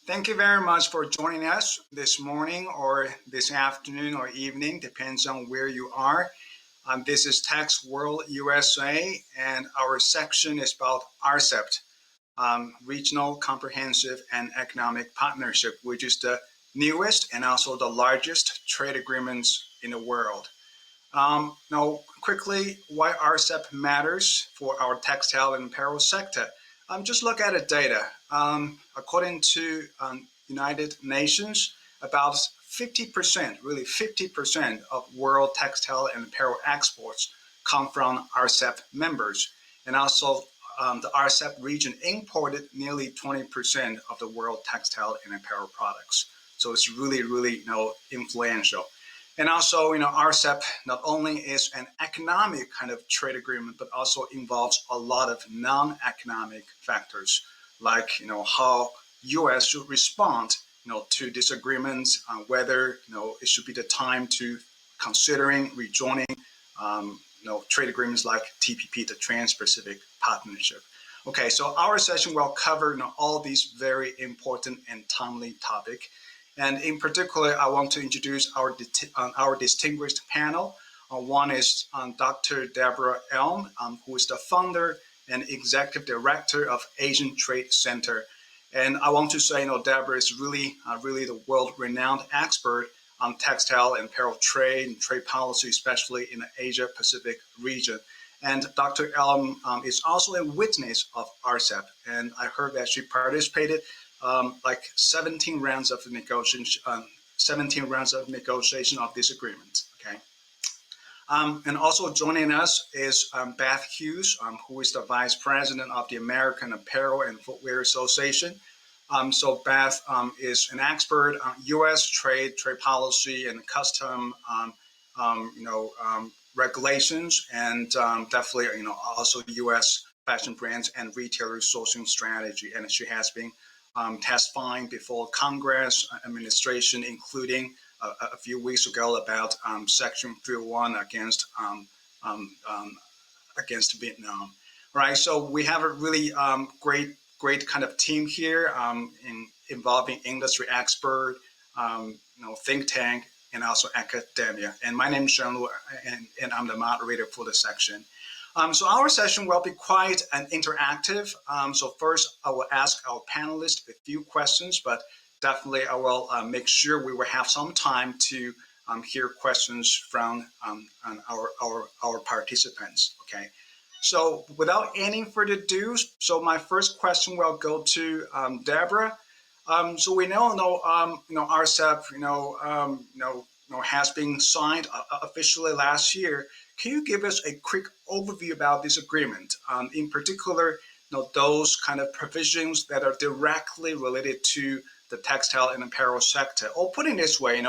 Thank you very much for joining us this morning or this afternoon or evening, depends on where you are. This is Tax World USA, and our section is about RCEP, Regional Comprehensive and Economic Partnership, which is the newest and also the largest trade agreements in the world. Now, quickly, why RCEP matters for our textile and apparel sector. Just look at the data. According to United Nations, about 50%, really 50% of world textile and apparel exports come from RCEP members. And also, the RCEP region imported nearly 20% of the world textile and apparel products. So it's really, influential. And also, RCEP not only is an economic kind of trade agreement, but also involves a lot of non-economic factors, like, how U.S. should respond, to disagreements, whether, it should be the time to considering rejoining, trade agreements like TPP, the Trans-Pacific Partnership. Okay, so our session will cover, all these very important and timely topics. And in particular, I want to introduce our distinguished panel. One is Dr. Deborah Elm, who is the founder and executive director of Asian Trade Center. And I want to say, Deborah is really the world-renowned expert on textile and apparel trade and trade policy, especially in the Asia-Pacific region. And Dr. Elm is also a witness of RCEP, and I heard that she participated like 17 rounds of negotiation of this agreement. Okay, and also joining us is Beth Hughes, who is the vice president of the American Apparel and Footwear Association. So Beth is an expert on U.S. trade policy, and custom, regulations, and definitely, also U.S. fashion brands and retailer sourcing strategy, and she has been testifying before Congress administration, including a few weeks ago about Section 301 against Vietnam. Right. So we have a really great kind of team here involving industry expert, think tank, and also academia. And my name is Shen, and I'm the moderator for the section. So our session will be quite interactive. So first, I will ask our panelists a few questions, but definitely I will make sure we will have some time to hear questions from our participants. Okay. So without any further ado, so my first question will go to Deborah. So we know, RCEP, has been signed officially last year. Can you give us a quick overview about this agreement? In particular, those kind of provisions that are directly related to the textile and apparel sector. Or put it this way,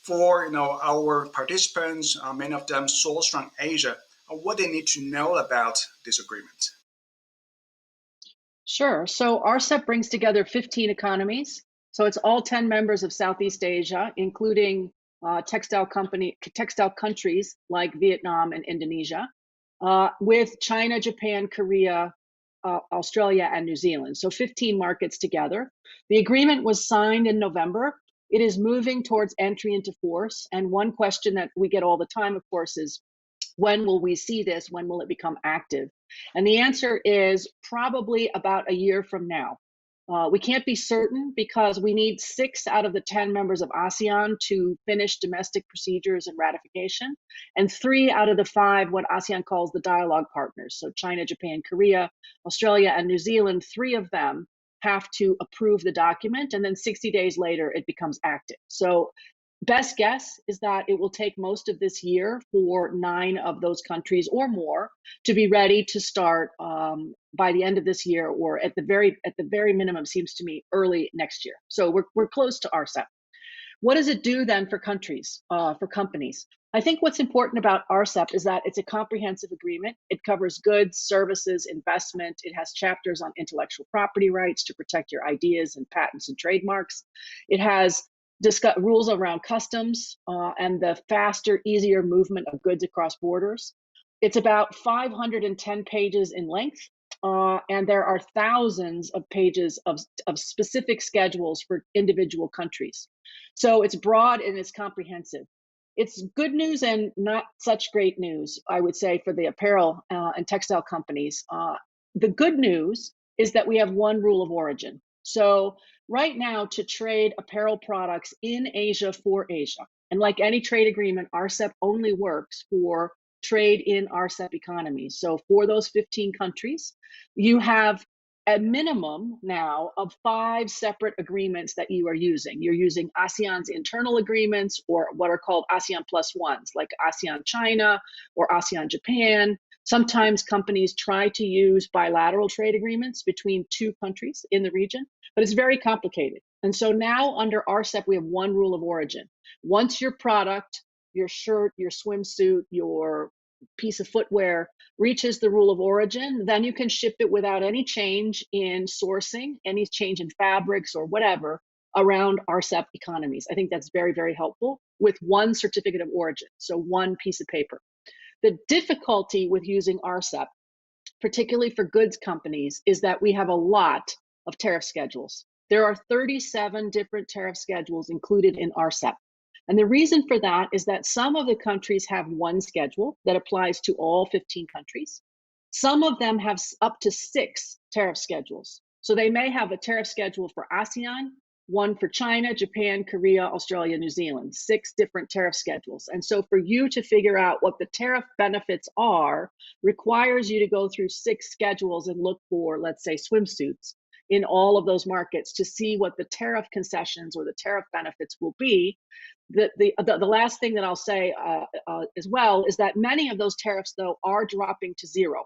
for our participants, many of them source from Asia, what they need to know about this agreement. Sure. So RCEP brings together 15 economies. So it's all 10 members of Southeast Asia, including textile countries like Vietnam and Indonesia, with China, Japan, Korea, Australia, and New Zealand. So 15 markets together. The agreement was signed in November. It is moving towards entry into force. And one question that we get all the time, of course, is when will we see this? When will it become active? And the answer is probably about a year from now. We can't be certain because we need 6 out of the 10 members of ASEAN to finish domestic procedures and ratification, and 3 out of the 5 what ASEAN calls the dialogue partners. So China, Japan, Korea, Australia, and New Zealand, 3 of them have to approve the document, and then 60 days later it becomes active. So best guess is that it will take most of this year for 9 of those countries or more to be ready to start by the end of this year, or at the very minimum, seems to me, early next year. So we're close to RCEP. What does it do then for countries, for companies? I think what's important about RCEP is that it's a comprehensive agreement. It covers goods, services, investment. It has chapters on intellectual property rights to protect your ideas and patents and trademarks. It has rules around customs and the faster, easier movement of goods across borders. It's about 510 pages in length. and there are thousands of pages of specific schedules for individual countries. So it's broad and it's comprehensive. It's good news and not such great news, I would say, for the apparel and textile companies. The good news is that we have one rule of origin. So right now, to trade apparel products in Asia for Asia, and like any trade agreement, RCEP only works for trade in RCEP economies. So for those 15 countries, you have a minimum now of 5 separate agreements that you are using. You're using ASEAN's internal agreements, or what are called ASEAN plus ones, like ASEAN China or ASEAN Japan. Sometimes companies try to use bilateral trade agreements between 2 countries in the region, but it's very complicated. And so now under RCEP, we have one rule of origin. Once your product, your shirt, your swimsuit, your piece of footwear reaches the rule of origin, then you can ship it without any change in sourcing, any change in fabrics or whatever around RCEP economies. I think that's very, very helpful with one certificate of origin, so one piece of paper. The difficulty with using RCEP, particularly for goods companies, is that we have a lot of tariff schedules. There are 37 different tariff schedules included in RCEP. And the reason for that is that some of the countries have one schedule that applies to all 15 countries. Some of them have up to 6 tariff schedules. So they may have a tariff schedule for ASEAN, one for China, Japan, Korea, Australia, New Zealand, 6 different tariff schedules. And so for you to figure out what the tariff benefits are requires you to go through 6 schedules and look for, let's say, swimsuits in all of those markets to see what the tariff concessions or the tariff benefits will be. The last thing that I'll say as well is that many of those tariffs, though, are dropping to 0.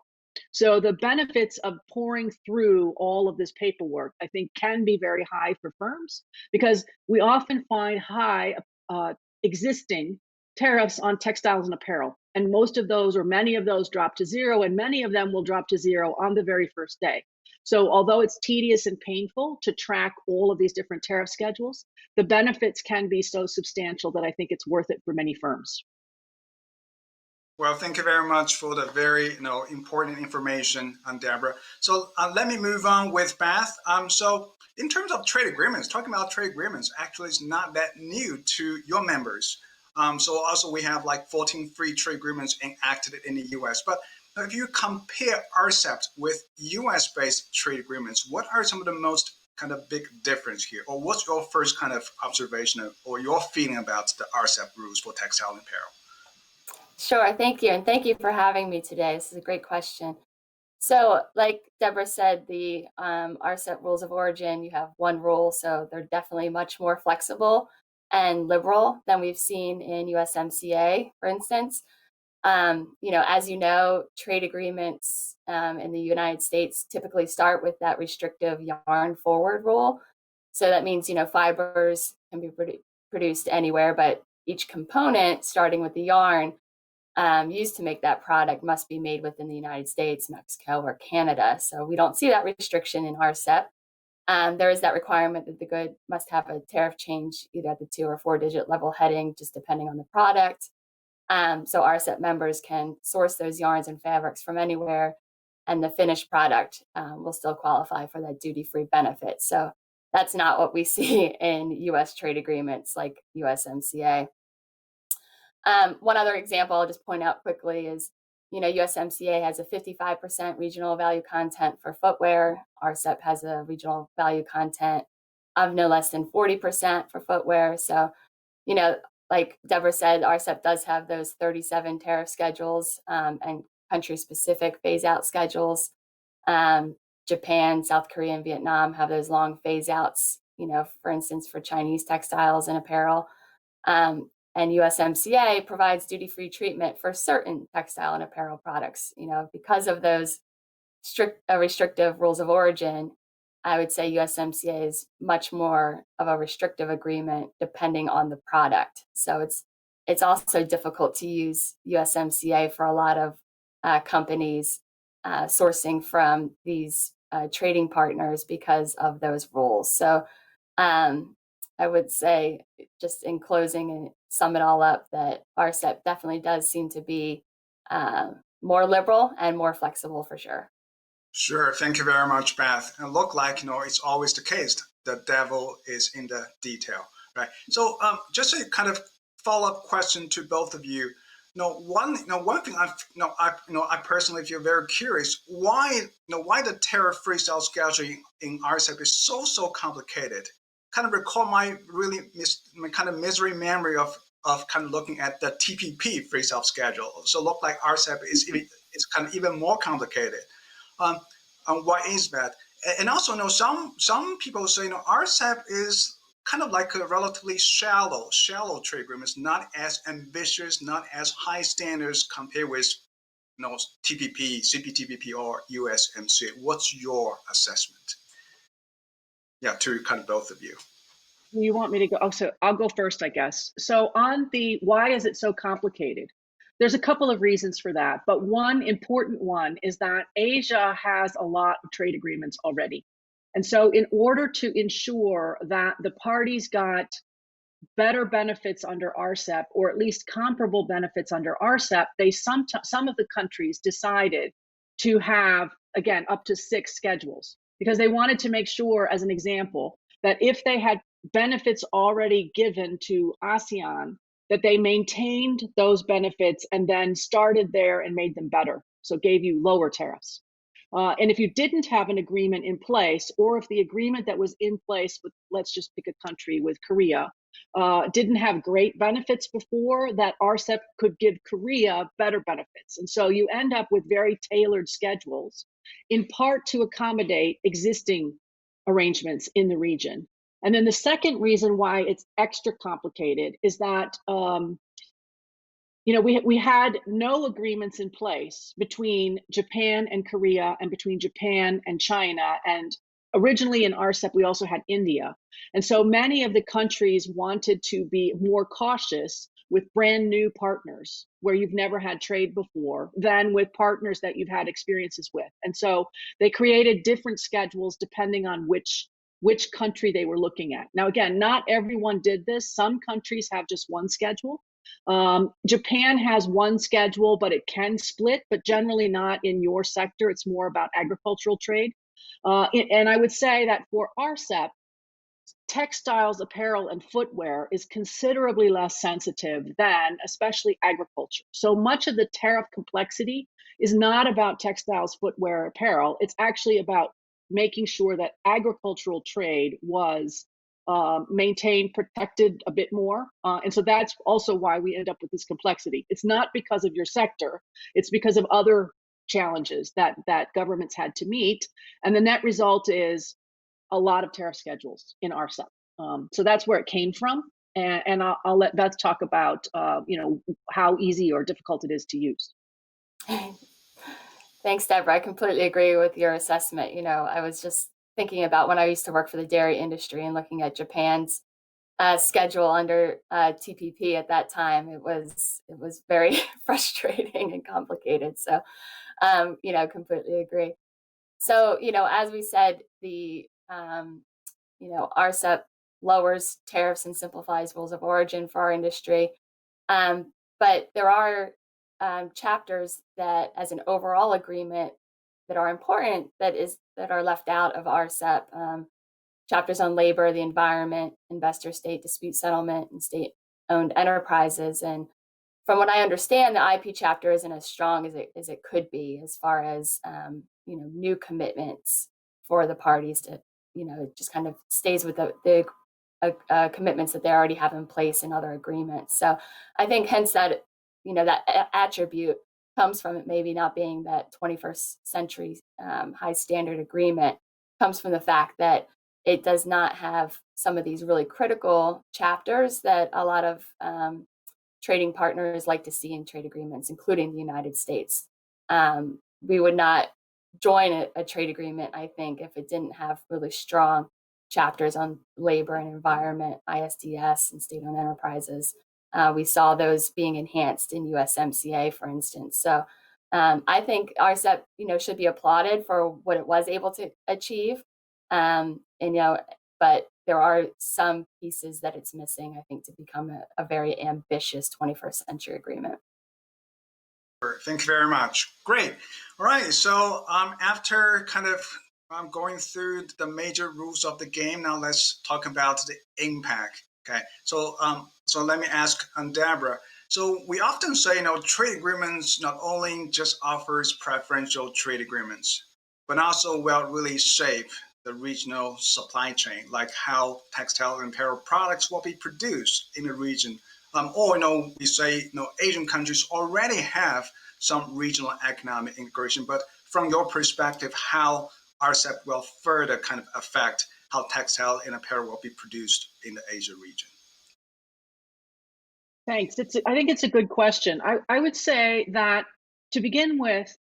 So the benefits of pouring through all of this paperwork, I think, can be very high for firms, because we often find high existing tariffs on textiles and apparel. And most of those, or many of those, drop to 0, and many of them will drop to 0 on the very first day. So although it's tedious and painful to track all of these different tariff schedules, the benefits can be so substantial that I think it's worth it for many firms. Well, thank you very much for the very important information, Deborah. So let me move on with Beth. So in terms of trade agreements, talking about trade agreements actually is not that new to your members. So also we have like 14 free trade agreements enacted in the U.S. But if you compare RCEP with U.S.-based trade agreements, what are some of the most kind of big difference here? Or what's your first kind of observation or your feeling about the RCEP rules for textile and apparel? Sure, thank you. And thank you for having me today. This is a great question. So, like Deborah said, the RCEP rules of origin, you have one rule, so they're definitely much more flexible and liberal than we've seen in USMCA, for instance. As you know, trade agreements in the United States typically start with that restrictive yarn forward rule. So that means, fibers can be produced anywhere, but each component, starting with the yarn, used to make that product must be made within the United States, Mexico, or Canada. So we don't see that restriction in RCEP. There is that requirement that the good must have a tariff change either at the 2 or 4-digit level heading, just depending on the product. So RCEP members can source those yarns and fabrics from anywhere, and the finished product will still qualify for that duty-free benefit. So that's not what we see in U.S. trade agreements like USMCA. One other example I'll just point out quickly is, USMCA has a 55% regional value content for footwear. RCEP has a regional value content of no less than 40% for footwear. So, like Deborah said, RCEP does have those 37 tariff schedules and country-specific phase-out schedules. Japan, South Korea, and Vietnam have those long phase-outs, for instance, for Chinese textiles and apparel. And USMCA provides duty-free treatment for certain textile and apparel products. Because of those restrictive rules of origin, I would say USMCA is much more of a restrictive agreement depending on the product. So it's also difficult to use USMCA for a lot of companies sourcing from these trading partners because of those rules. So I would say, just in closing and sum it all up, that RCEP definitely does seem to be more liberal and more flexible for sure. Sure. Thank you very much, Beth. And look like, it's always the case. The devil is in the detail, right? So, just a kind of follow-up question to both of you. One thing I personally feel very curious why the tariff-free sales schedule in RCEP is so complicated. Kind of recall my kind of misery memory of kind of looking at the TPP free sales schedule. So, look like RCEP is kind of even more complicated. Um, why is that? And also, some people say, RCEP is kind of like a relatively shallow trade agreement. It's not as ambitious, not as high standards compared with, TPP, CPTPP, or USMCA. What's your assessment? Yeah, to kind of both of you. You want me to go? Oh, so I'll go first, I guess. So on the why is it so complicated? There's a couple of reasons for that, but one important one is that Asia has a lot of trade agreements already. And so in order to ensure that the parties got better benefits under RCEP, or at least comparable benefits under RCEP, some of the countries decided to have, again, up to 6 schedules, because they wanted to make sure, as an example, that if they had benefits already given to ASEAN, that they maintained those benefits and then started there and made them better. So gave you lower tariffs. And if you didn't have an agreement in place, or if the agreement that was in place with, let's just pick a country, with Korea, didn't have great benefits before, that RCEP could give Korea better benefits. And so you end up with very tailored schedules, in part to accommodate existing arrangements in the region. And then the second reason why it's extra complicated is that we had no agreements in place between Japan and Korea and between Japan and China. And originally in RCEP, we also had India. And so many of the countries wanted to be more cautious with brand new partners where you've never had trade before than with partners that you've had experiences with. And so they created different schedules depending on which country they were looking at. Now, again, not everyone did this. Some countries have just one schedule. Japan has one schedule, but it can split, but generally not in your sector. It's more about agricultural trade. And I would say that for RCEP, textiles, apparel, and footwear is considerably less sensitive than especially agriculture. So much of the tariff complexity is not about textiles, footwear, apparel. It's actually about making sure that agricultural trade was maintained, protected a bit more. And so that's also why we end up with this complexity. It's not because of your sector, it's because of other challenges that governments had to meet. And the net result is a lot of tariff schedules in RCEP. So that's where it came from. And I'll let Beth talk about how easy or difficult it is to use. Thanks, Deborah. I completely agree with your assessment. I was just thinking about when I used to work for the dairy industry and looking at Japan's schedule under TPP at that time. It was very frustrating and complicated. So, completely agree. So, as we said, the RCEP lowers tariffs and simplifies rules of origin for our industry. But there are chapters that, as an overall agreement, that are important that are left out of RCEP. Chapters on labor, the environment, investor-state dispute settlement, and state-owned enterprises. And from what I understand, the IP chapter isn't as strong as it could be as far as new commitments for the parties to, it just kind of stays with the commitments that they already have in place in other agreements. So I think hence that that attribute comes from it maybe not being that 21st century high standard agreement, comes from the fact that it does not have some of these really critical chapters that a lot of trading partners like to see in trade agreements, including the United States. We would not join a trade agreement, I think, if it didn't have really strong chapters on labor and environment, ISDS, and state-owned enterprises. We saw those being enhanced in USMCA, for instance. So I think RCEP, should be applauded for what it was able to achieve. But there are some pieces that it's missing, I think, to become a very ambitious 21st century agreement. Thank you very much. Great. All right. So after kind of going through the major rules of the game, now let's talk about the impact. Okay. So let me ask Deborah. So we often say, trade agreements not only just offers preferential trade agreements, but also will really shape the regional supply chain, like how textile and apparel products will be produced in the region. Or we say Asian countries already have some regional economic integration, but from your perspective, how RCEP will further kind of affect how textile and apparel will be produced in the Asia region? Thanks. I think it's a good question. I would say that to begin with,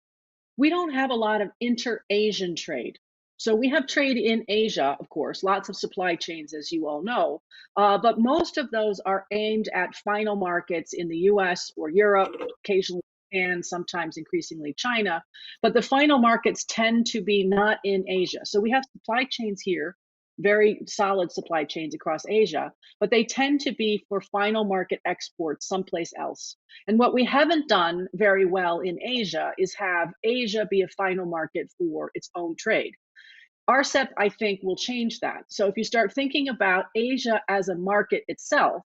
we don't have a lot of inter-Asian trade. So we have trade in Asia, of course, lots of supply chains, as you all know, but most of those are aimed at final markets in the US or Europe, occasionally Japan, sometimes increasingly China. But the final markets tend to be not in Asia. So we have supply chains here, very solid supply chains across Asia, but they tend to be for final market exports someplace else. And what we haven't done very well in Asia is have Asia be a final market for its own trade. RCEP, I think, will change that. So if you start thinking about Asia as a market itself,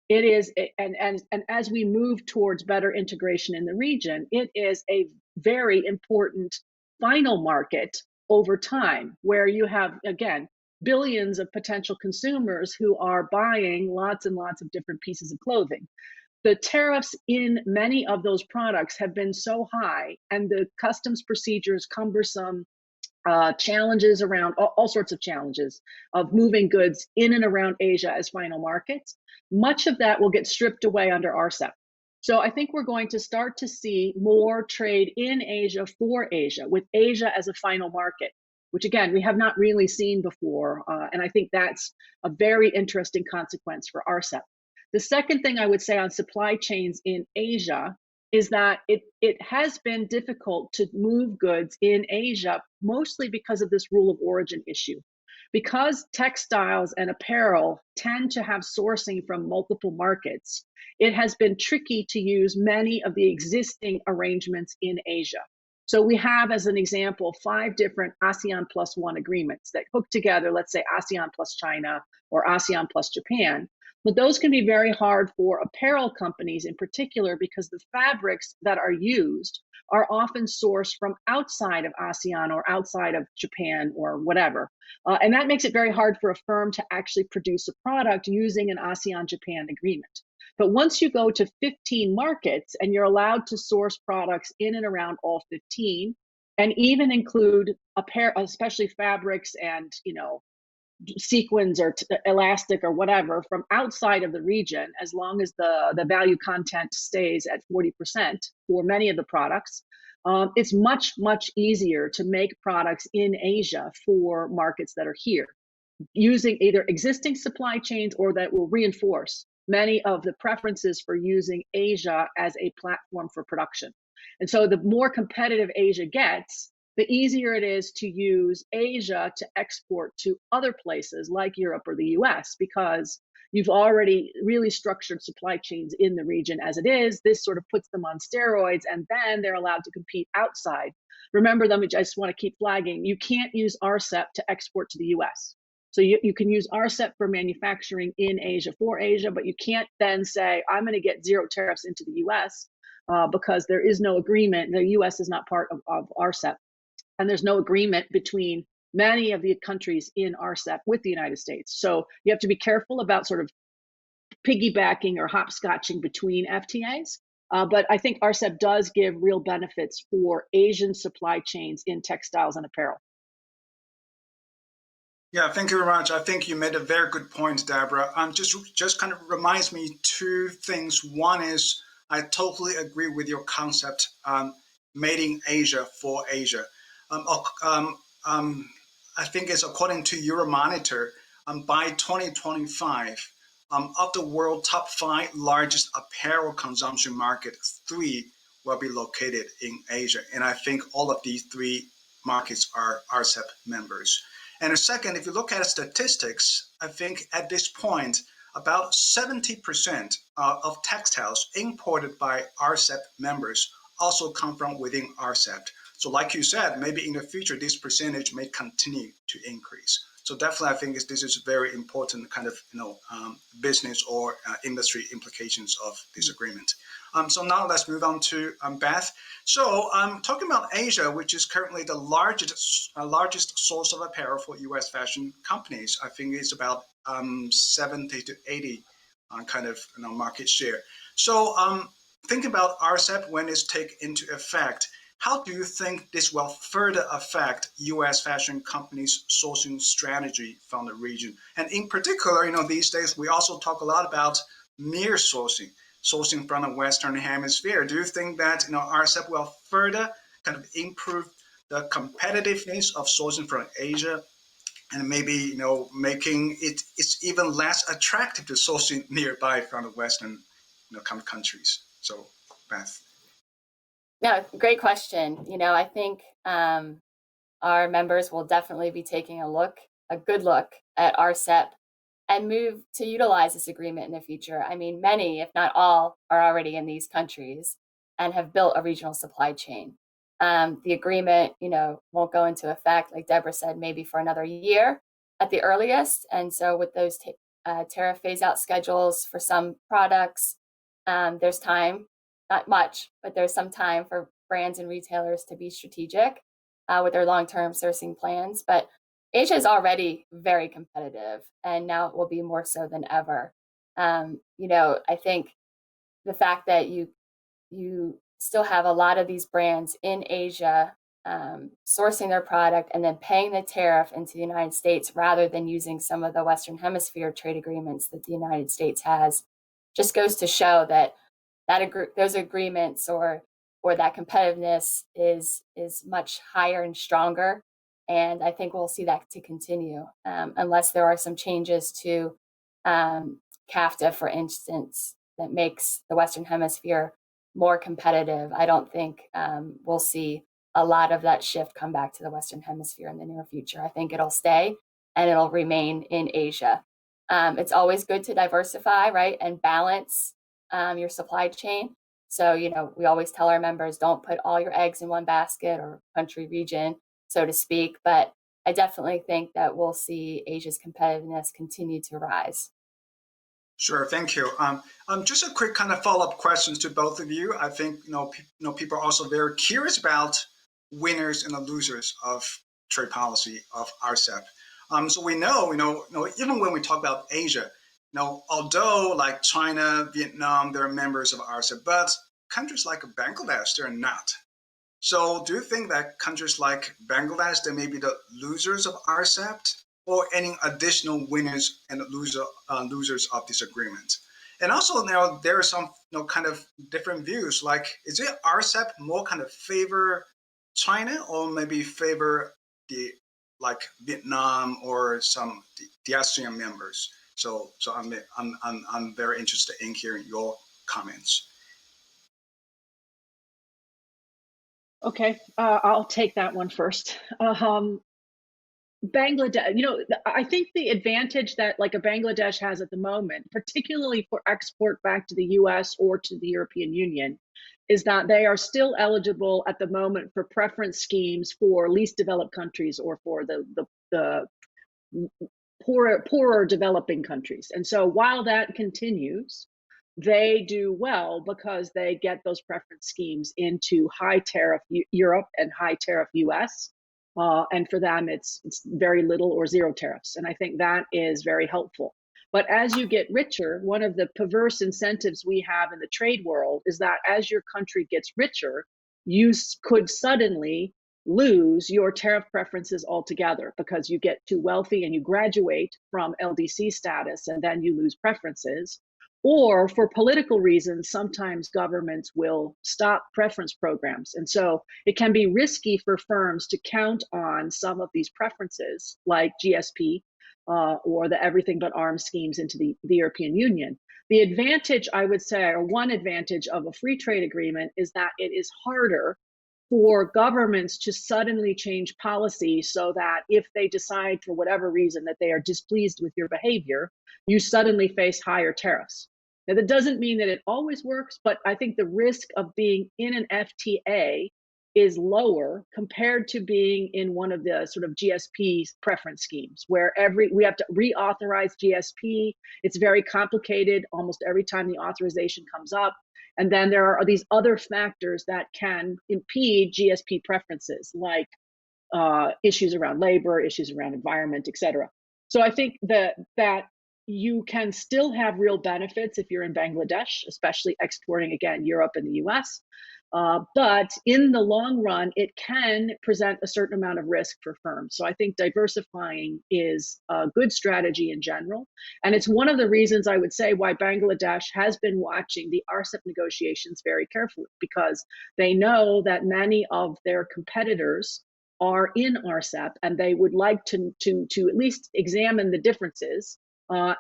it is, and as we move towards better integration in the region, it is a very important final market over time, where you have, again, billions of potential consumers who are buying lots and lots of different pieces of clothing. The tariffs in many of those products have been so high, and the customs procedures cumbersome, challenges around all sorts of challenges of moving goods in and around Asia as final markets. Much of that will get stripped away under RCEP. So I think we're going to start to see more trade in Asia for Asia, with Asia as a final market, which again, we have not really seen before. And I think that's a very interesting consequence for RCEP. The second thing I would say on supply chains in Asia is that it has been difficult to move goods in Asia, mostly because of this rule of origin issue. Because textiles and apparel tend to have sourcing from multiple markets, it has been tricky to use many of the existing arrangements in Asia. So we have, as an example, 5 different ASEAN plus 1 agreements that hook together, let's say ASEAN plus China or ASEAN plus Japan. But those can be very hard for apparel companies in particular, because the fabrics that are used are often sourced from outside of ASEAN or outside of Japan or whatever. And that makes it very hard for a firm to actually produce a product using an ASEAN-Japan agreement. But once you go to 15 markets and you're allowed to source products in and around all 15, and even include apparel, especially fabrics and sequins or elastic or whatever from outside of the region, as long as the value content stays at 40% for many of the products, it's much, much easier to make products in Asia for markets that are here, using either existing supply chains or that will reinforce many of the preferences for using Asia as a platform for production. And so the more competitive Asia gets, the easier it is to use Asia to export to other places like Europe or the US, because you've already really structured supply chains in the region as it is. This sort of puts them on steroids, and then they're allowed to compete outside. Remember them, I just want to keep flagging, you can't use RCEP to export to the US. So you can use RCEP for manufacturing in Asia for Asia, but you can't then say, I'm going to get 0 tariffs into the US, because there is no agreement. The US is not part of RCEP. And there's no agreement between many of the countries in RCEP with the United States. So you have to be careful about sort of piggybacking or hopscotching between FTAs. But I think RCEP does give real benefits for Asian supply chains in textiles and apparel. Yeah, thank you very much. I think you made a very good point, Deborah. Just kind of reminds me 2 things. One is I totally agree with your concept, made in Asia for Asia. I think it's according to Euromonitor, by 2025, of the world top 5 largest apparel consumption market, 3 will be located in Asia. And I think all of these 3 markets are RCEP members. And the second, if you look at statistics, I think at this point, about 70% of textiles imported by RCEP members also come from within RCEP. So like you said, maybe in the future, this percentage may continue to increase. So definitely, I think this is very important kind of business or industry implications of this agreement. So now let's move on to Beth. So talking about Asia, which is currently the largest source of apparel for U.S. fashion companies, I think it's about 70 to 80 kind of market share. So think about RCEP when it's taken into effect. How do you think this will further affect U.S. fashion companies' sourcing strategy from the region? And in particular, these days we also talk a lot about near sourcing from the Western Hemisphere. Do you think that RCEP will further kind of improve the competitiveness of sourcing from Asia, and maybe making it's even less attractive to sourcing nearby from the Western kind of countries? So, Beth. No, great question. I think our members will definitely be taking a good look at RCEP and move to utilize this agreement in the future. I mean, many, if not all, are already in these countries and have built a regional supply chain. The agreement, won't go into effect, like Deborah said, maybe for another year at the earliest. And so with those tariff phase-out schedules for some products, there's time, not much, but there's some time for brands and retailers to be strategic with their long-term sourcing plans. But Asia is already very competitive, and now it will be more so than ever. I think the fact that you still have a lot of these brands in Asia sourcing their product and then paying the tariff into the United States rather than using some of the Western Hemisphere trade agreements that the United States has just goes to show that those agreements or that competitiveness is much higher and stronger. And I think we'll see that to continue unless there are some changes to CAFTA, for instance, that makes the Western Hemisphere more competitive. I don't think we'll see a lot of that shift come back to the Western Hemisphere in the near future. I think it'll stay and it'll remain in Asia. It's always good to diversify, right, and balance your supply chain. So, we always tell our members, don't put all your eggs in one basket or country region, so to speak. But I definitely think that we'll see Asia's competitiveness continue to rise. Sure, thank you. Just a quick kind of follow-up questions to both of you. I think people are also very curious about winners and the losers of trade policy of RCEP. So we know, even when we talk about Asia, although like China, Vietnam, they're members of RCEP, but countries like Bangladesh, they're not. So do you think that countries like Bangladesh, they may be the losers of RCEP, or any additional winners and losers of this agreement? And also now there are some kind of different views, like is it RCEP more kind of favor China or maybe favor the like Vietnam or some the ASEAN members? So I'm very interested in hearing your comments. Okay, I'll take that one first. Bangladesh, I think the advantage that like a Bangladesh has at the moment, particularly for export back to the US or to the European Union, is that they are still eligible at the moment for preference schemes for least developed countries or for the poorer developing countries. And so while that continues, they do well because they get those preference schemes into high tariff Europe and high tariff US. And for them, it's very little or zero tariffs. And I think that is very helpful. But as you get richer, one of the perverse incentives we have in the trade world is that as your country gets richer, you could suddenly lose your tariff preferences altogether because you get too wealthy and you graduate from LDC status and then you lose preferences. Or for political reasons, sometimes governments will stop preference programs. And so it can be risky for firms to count on some of these preferences like GSP or the everything but arms schemes into the European Union. The advantage, I would say, or one advantage of a free trade agreement is that it is harder for governments to suddenly change policy so that if they decide for whatever reason that they are displeased with your behavior, you suddenly face higher tariffs. Now, that doesn't mean that it always works, but I think the risk of being in an FTA is lower compared to being in one of the sort of GSP preference schemes where we have to reauthorize GSP. It's very complicated almost every time the authorization comes up. And then there are these other factors that can impede GSP preferences, like issues around labor, issues around environment, et cetera. So I think that you can still have real benefits if you're in Bangladesh, especially exporting, again, Europe and the US. But in the long run, it can present a certain amount of risk for firms. So I think diversifying is a good strategy in general. And it's one of the reasons I would say why Bangladesh has been watching the RCEP negotiations very carefully, because they know that many of their competitors are in RCEP and they would like to at least examine the differences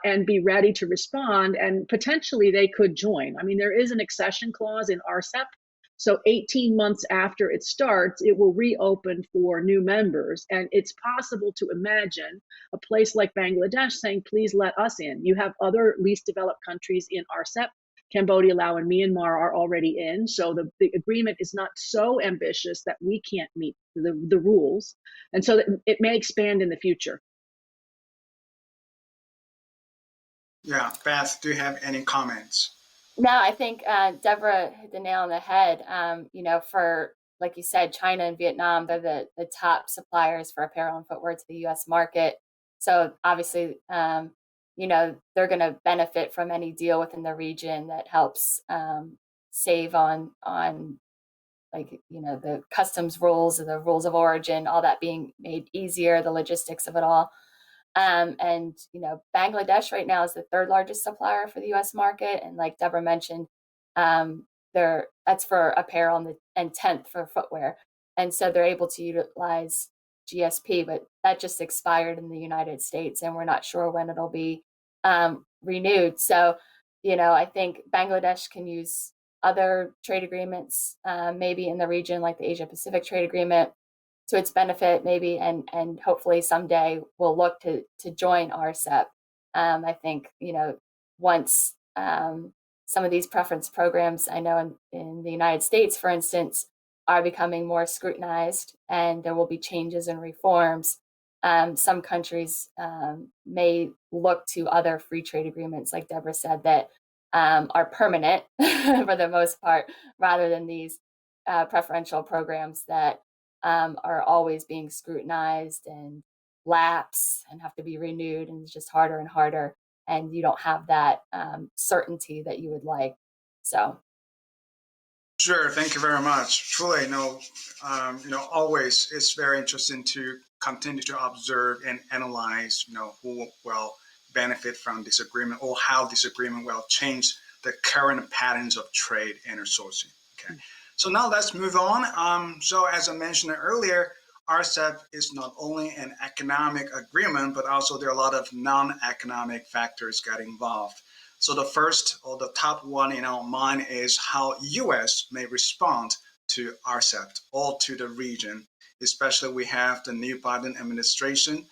and be ready to respond, and potentially they could join. I mean, there is an accession clause in RCEP. So 18 months after it starts, it will reopen for new members. And it's possible to imagine a place like Bangladesh saying, please let us in. You have other least developed countries in RCEP. Cambodia, Laos, and Myanmar are already in. So the agreement is not so ambitious that we can't meet the rules. And so it may expand in the future. Yeah, Beth, do you have any comments? No, I think Deborah hit the nail on the head. For, like you said, China and Vietnam, they're the top suppliers for apparel and footwear to the U.S. market. So obviously, they're going to benefit from any deal within the region that helps save on the customs rules, the rules of origin, all that being made easier, the logistics of it all. Bangladesh right now is the third largest supplier for the U.S. market, and like Deborah mentioned, that's for apparel and 10th for footwear, and so they're able to utilize GSP, but that just expired in the United States, and we're not sure when it'll be renewed. So, I think Bangladesh can use other trade agreements, maybe in the region, like the Asia Pacific Trade Agreement, to its benefit, maybe, and hopefully someday we'll look to join RCEP. I think once some of these preference programs, I know in the United States, for instance, are becoming more scrutinized, and there will be changes and reforms. Some countries may look to other free trade agreements, like Deborah said, that are permanent for the most part, rather than these preferential programs that are always being scrutinized and lapse and have to be renewed, and it's just harder and harder, and you don't have that certainty that you would like. So Sure, thank you very much. Truly, always it's very interesting to continue to observe and analyze, who will benefit from this agreement or how this agreement will change the current patterns of trade and sourcing. Okay. So now let's move on. So as I mentioned earlier, RCEP is not only an economic agreement, but also there are a lot of non-economic factors got involved. So the first or the top one in our mind is how U.S. may respond to RCEP or to the region. Especially we have the new Biden administration,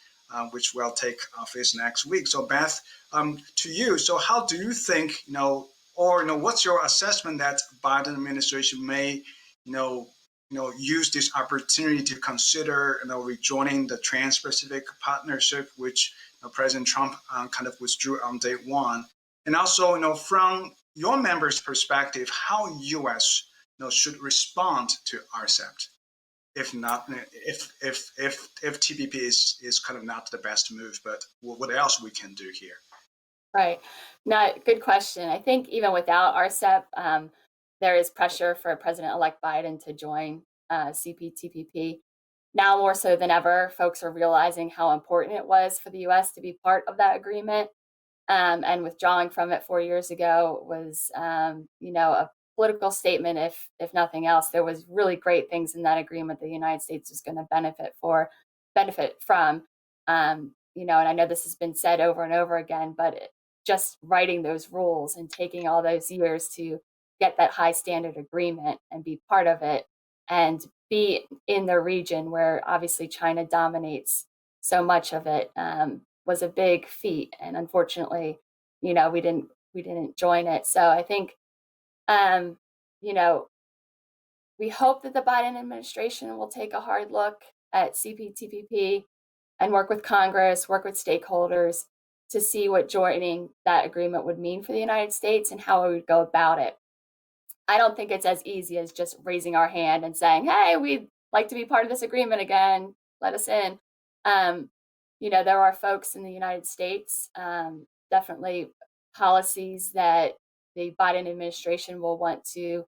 which will take office next week. So Beth, to you, so how do you think, what's your assessment that Biden administration may, use this opportunity to consider, rejoining the Trans-Pacific Partnership, which President Trump kind of withdrew on day one, and also, from your members' perspective, how U.S. should respond to RCEP, if not, if TPP is kind of not the best move, but what else we can do here? Right. No, good question. I think even without RCEP, there is pressure for President-elect Biden to join CPTPP. Now more so than ever, folks are realizing how important it was for the U.S. to be part of that agreement. And withdrawing from it 4 years ago was, a political statement. If nothing else, there was really great things in that agreement the United States was going to benefit from. And I know this has been said over and over again, but just writing those rules and taking all those years to get that high standard agreement and be part of it and be in the region where obviously China dominates so much of it, was a big feat. And unfortunately, we didn't join it. So I think, you know, we hope that the Biden administration will take a hard look at CPTPP and work with Congress, work with stakeholders to see what joining that agreement would mean for the United States and how we would go about it. I don't think it's as easy as just raising our hand and saying, hey, we'd like to be part of this agreement again, let us in. You know, there are folks in the United States, definitely policies that the Biden administration will want to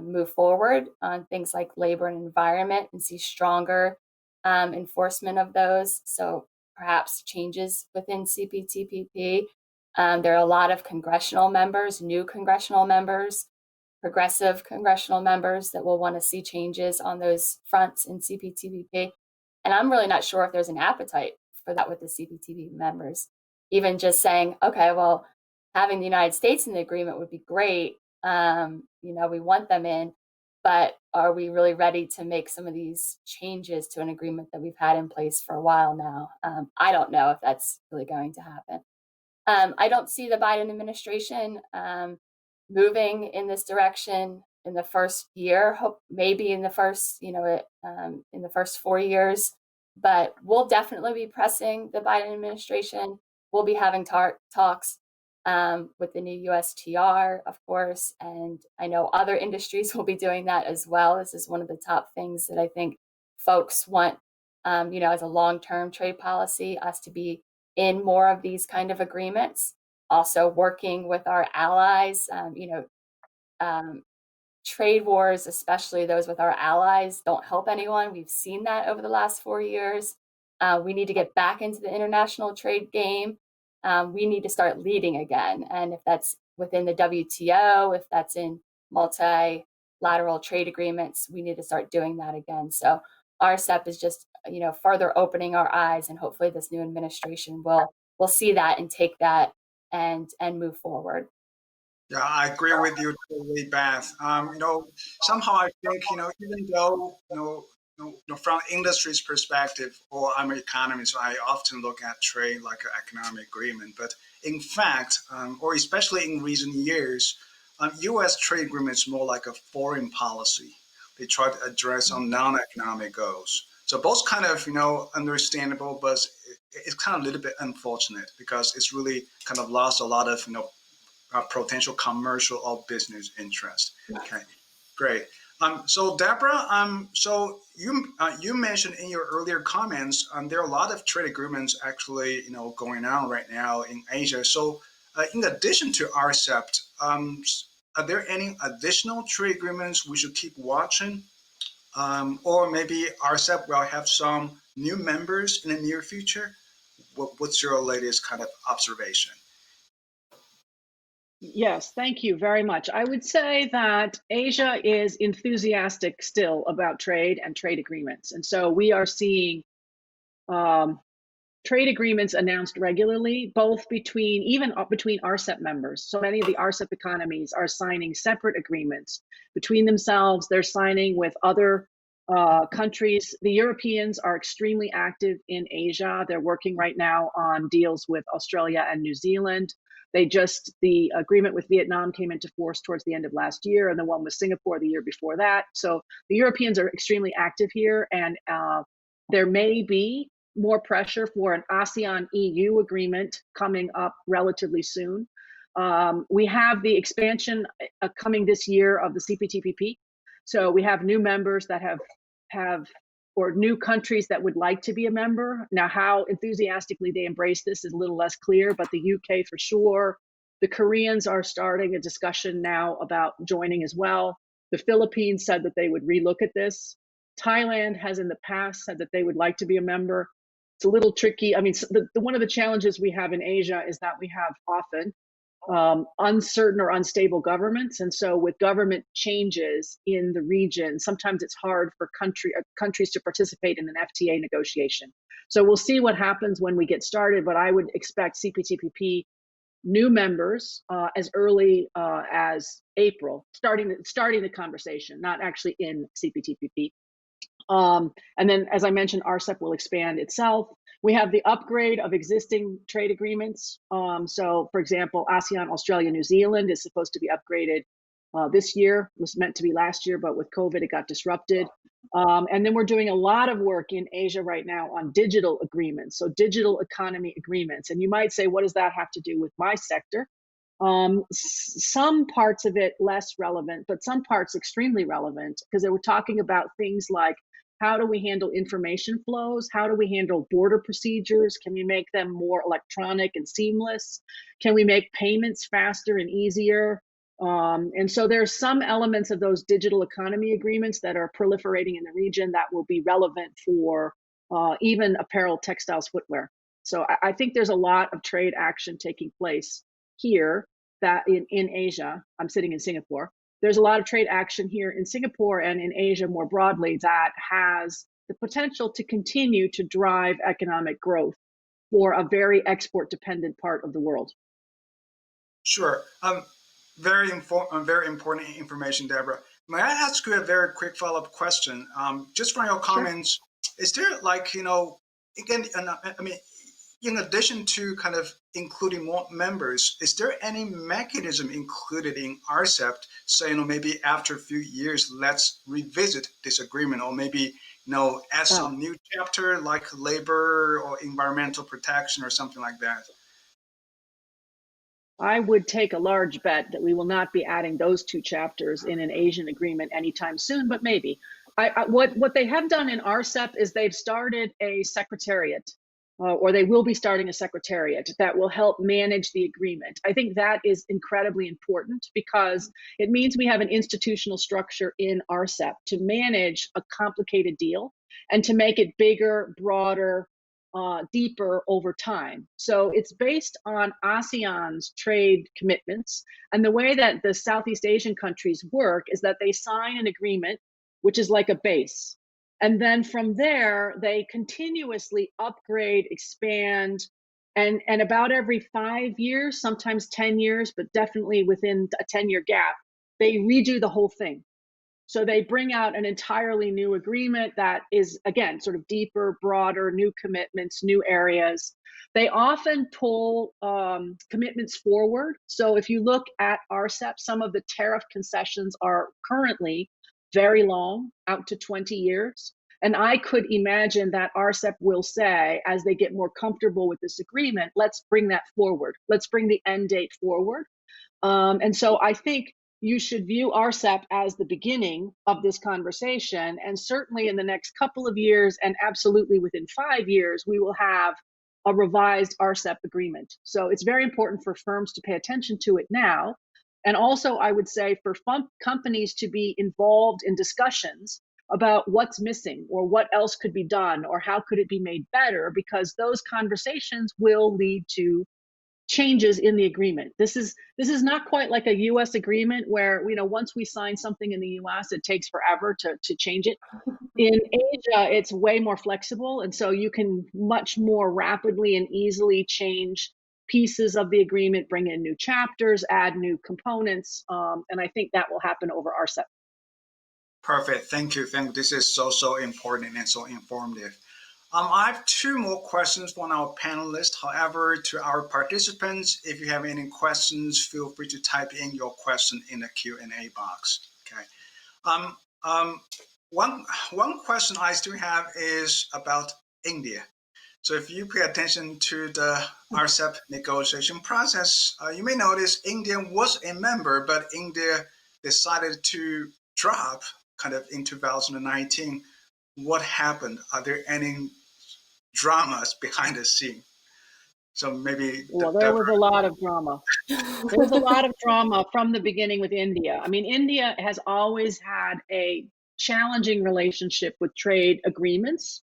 move forward on, things like labor and environment, and see stronger enforcement of those. So perhaps changes within CPTPP. There are a lot of congressional members, new congressional members, progressive congressional members that will want to see changes on those fronts in CPTPP. And I'm really not sure if there's an appetite for that with the CPTPP members. Even just saying, okay, well, having the United States in the agreement would be great. You know, we want them in, but are we really ready to make some of these changes to an agreement that we've had in place for a while now? I don't know if that's really going to happen. I don't see the Biden administration moving in this direction in the first year. Hope maybe in the first, in the first 4 years. But we'll definitely be pressing the Biden administration. We'll be having talks with the new USTR, of course, and I know other industries will be doing that as well. This is one of the top things that I think folks want, as a long-term trade policy, us to be in more of these kind of agreements. Also working with our allies, trade wars, especially those with our allies, don't help anyone. We've seen that over the last 4 years. We need to get back into the international trade game. We need to start leading again. And if that's within the WTO, if that's in multilateral trade agreements, we need to start doing that again. So RCEP is just, further opening our eyes, and hopefully this new administration will see that and take that and move forward. Yeah, I agree with you totally, Beth. Somehow I think, even though, from industry's perspective, or I'm an economist, so I often look at trade like an economic agreement. But in fact, or especially in recent years, U.S. trade agreement is more like a foreign policy. They try to address some non-economic goals. So both kind of, understandable, but it's kind of a little bit unfortunate because it's really kind of lost a lot of, potential commercial or business interest. Okay, great. So Deborah, so you mentioned in your earlier comments, there are a lot of trade agreements actually, going on right now in Asia. So in addition to RCEP, are there any additional trade agreements we should keep watching? Or maybe RCEP will have some new members in the near future? What's your latest kind of observation? Yes, thank you very much. I would say that Asia is enthusiastic still about trade and trade agreements. And so we are seeing trade agreements announced regularly, both between RCEP members. So many of the RCEP economies are signing separate agreements between themselves. They're signing with other countries. The Europeans are extremely active in Asia. They're working right now on deals with Australia and New Zealand. The agreement with Vietnam came into force towards the end of last year, and the one with Singapore the year before that. So the Europeans are extremely active here, and there may be more pressure for an ASEAN-EU agreement coming up relatively soon. We have the expansion coming this year of the CPTPP. So we have new members that have or new countries that would like to be a member. Now, how enthusiastically they embrace this is a little less clear, but the UK for sure. The Koreans are starting a discussion now about joining as well. The Philippines said that they would relook at this. Thailand has in the past said that they would like to be a member. It's a little tricky. I mean, one of the challenges we have in Asia is that we have often uncertain or unstable governments. And so with government changes in the region, sometimes it's hard for countries to participate in an FTA negotiation. So we'll see what happens when we get started, but I would expect CPTPP new members as early as April, starting the conversation, not actually in CPTPP. And then, as I mentioned, RCEP will expand itself. We have the upgrade of existing trade agreements. So, for example, ASEAN, Australia, New Zealand is supposed to be upgraded this year. It was meant to be last year, but with COVID, it got disrupted. And then we're doing a lot of work in Asia right now on digital agreements, so digital economy agreements. And you might say, what does that have to do with my sector? Some parts of it less relevant, but some parts extremely relevant, because they were talking about things like, how do we handle information flows? How do we handle border procedures? Can we make them more electronic and seamless? Can we make payments faster and easier? And so there's some elements of those digital economy agreements that are proliferating in the region that will be relevant for even apparel, textiles, footwear. So I think there's a lot of trade action taking place here that in Asia. I'm sitting in Singapore. There's a lot of trade action here in Singapore and in Asia more broadly that has the potential to continue to drive economic growth for a very export dependent part of the world. Sure. Very important information, Deborah. May I ask you a very quick follow-up question? Just from your comments, sure. Is there like, again, I mean, in addition to kind of including more members, is there any mechanism included in RCEP saying, maybe after a few years, let's revisit this agreement, or maybe, add some new chapter like labor or environmental protection or something like that? I would take a large bet that we will not be adding those two chapters in an Asian agreement anytime soon, but maybe. What they have done in RCEP is they've started a secretariat, or they will be starting a secretariat that will help manage the agreement. I think that is incredibly important because it means we have an institutional structure in RCEP to manage a complicated deal and to make it bigger, broader, deeper over time. So it's based on ASEAN's trade commitments. And the way that the Southeast Asian countries work is that they sign an agreement, which is like a base. And then from there, they continuously upgrade, expand, and about every 5 years, sometimes 10 years, but definitely within a 10-year gap, they redo the whole thing. So they bring out an entirely new agreement that is, again, sort of deeper, broader, new commitments, new areas. They often pull commitments forward. So if you look at RCEP, some of the tariff concessions are currently very long, out to 20 years. And I could imagine that RCEP will say, as they get more comfortable with this agreement, let's bring that forward. Let's bring the end date forward. And so I think you should view RCEP as the beginning of this conversation. And certainly in the next couple of years, and absolutely within 5 years, we will have a revised RCEP agreement. So it's very important for firms to pay attention to it now. And also, I would say for companies to be involved in discussions about what's missing or what else could be done or how could it be made better, because those conversations will lead to changes in the agreement. This is not quite like a US agreement where, once we sign something in the US, it takes forever to change it. In Asia, it's way more flexible. And so you can much more rapidly and easily change pieces of the agreement, bring in new chapters, add new components. And I think that will happen over RCEP. Perfect. Thank you. This is so important and so informative. I have 2 more questions from our panelists. However, to our participants, if you have any questions, feel free to type in your question in the Q&A box. Okay. One question I still have is about India. So if you pay attention to the RCEP negotiation process, you may notice India was a member, but India decided to drop kind of in 2019. What happened? Are there any dramas behind the scene? So maybe there was a lot of drama. There was a lot of drama from the beginning with India. I mean, India has always had a challenging relationship with trade agreements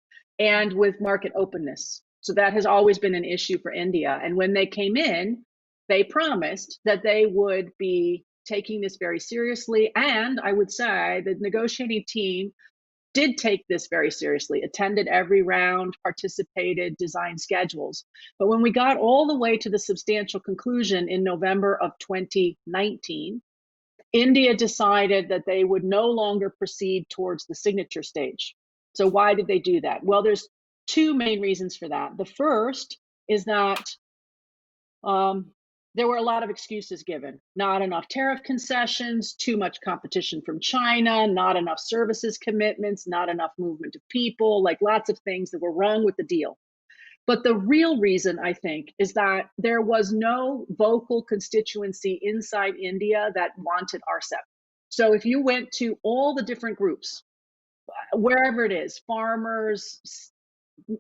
and with market openness. So that has always been an issue for India. And when they came in, they promised that they would be taking this very seriously. And I would say the negotiating team did take this very seriously, attended every round, participated, designed schedules. But when we got all the way to the substantial conclusion in November of 2019, India decided that they would no longer proceed towards the signature stage. So why did they do that? Well, there's two main reasons for that. The first is that there were a lot of excuses given. Not enough tariff concessions, too much competition from China, not enough services commitments, not enough movement of people, like lots of things that were wrong with the deal. But the real reason, I think, is that there was no vocal constituency inside India that wanted RCEP. So if you went to all the different groups, wherever it is, farmers,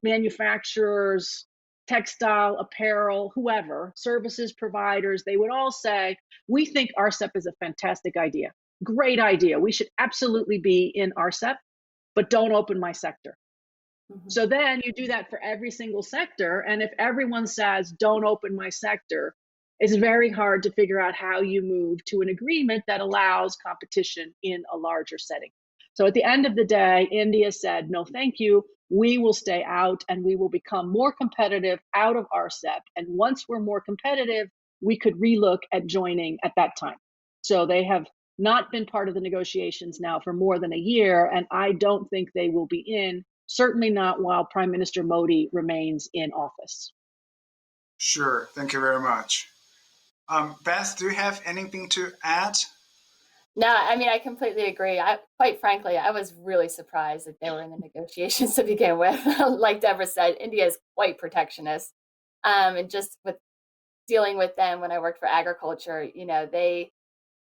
manufacturers, textile, apparel, whoever, services providers, they would all say, we think RCEP is a fantastic idea. Great idea. We should absolutely be in RCEP, but don't open my sector. Mhm. So then you do that for every single sector. And if everyone says, don't open my sector, it's very hard to figure out how you move to an agreement that allows competition in a larger setting. So at the end of the day, India said, no, thank you. We will stay out and we will become more competitive out of RCEP. And once we're more competitive, we could relook at joining at that time. So they have not been part of the negotiations now for more than a year. And I don't think they will be in, certainly not while Prime Minister Modi remains in office. Sure. Thank you very much. Beth, do you have anything to add? No, I mean, I completely agree. Quite frankly, I was really surprised that they were in the negotiations to begin with. Like Deborah said, India is quite protectionist. And just with dealing with them when I worked for agriculture, you know,